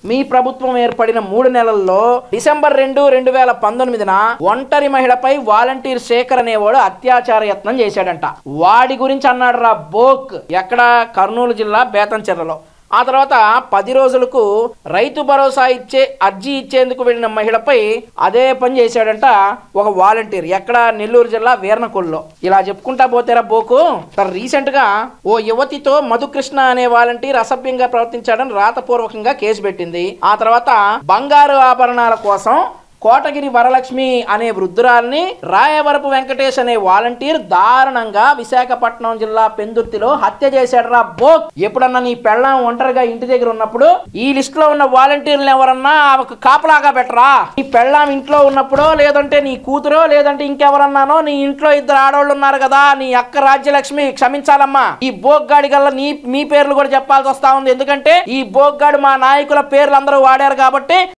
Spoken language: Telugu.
మీ ప్రభుత్వం ఏర్పడిన 3 నెలల్లో డిసెంబర్ 2, 2019న ఒంటరి మహిళపై వాలంటీర్ శేఖర్ అనేవాడు అత్యాచార యత్నం చేశాడంట. వాడి గురించి అన్నాడు రా బోక్. ఎక్కడ? కర్నూలు జిల్లా బేతంచెర్లలో. ఆ తర్వాత 10 రోజులకు రైతు భరోసా అర్జీ ఇచ్చేందుకు వెళ్ళిన మహిళపై అదే పని చేశాడంట ఒక వాలంటీర్. ఎక్కడ? నెల్లూరు జిల్లా వీర్నకొల్లో. ఇలా చెప్పుకుంటా పోతేరా బోకు. రీసెంట్ గా ఓ యువతితో మధుకృష్ణ అనే వాలంటీర్ అసభ్యంగా ప్రవర్తించాడని రాతపూర్వకంగా కేసు పెట్టింది. ఆ తర్వాత బంగారు ఆభరణాల కోసం కోటగిరి వరలక్ష్మి అనే వృద్ధురాల్ని రాయవరపు వెంకటేష్ అనే వాలంటీర్ దారుణంగా విశాఖపట్నం జిల్లా పెందుర్తిలో హత్య చేశాడు రా బోక్. ఎప్పుడన్నా నీ పెళ్ళాం ఒంటరిగా ఇంటి దగ్గర ఉన్నప్పుడు ఈ లిస్ట్ లో ఉన్న వాలంటీర్లు ఎవరన్నా ఆమెకు కాపలాగా పెట్టరా. నీ పెళ్ళాం ఇంట్లో ఉన్నప్పుడో, లేదంటే నీ కూతురో, లేదంటే ఇంకెవరన్నానో, నీ ఇంట్లో 2 ఆడవాళ్ళు ఉన్నారు కదా, నీ అక్క రాజ్యలక్ష్మి, క్షమించాలమ్మా. ఈ బోక్ గాడి గల్లా మీ పేర్లు కూడా చెప్పాల్సి వస్తా ఉంది. ఎందుకంటే ఈ బోక్ గాడు మా నాయకుల పేర్లు అందరూ వాడారు కాబట్టి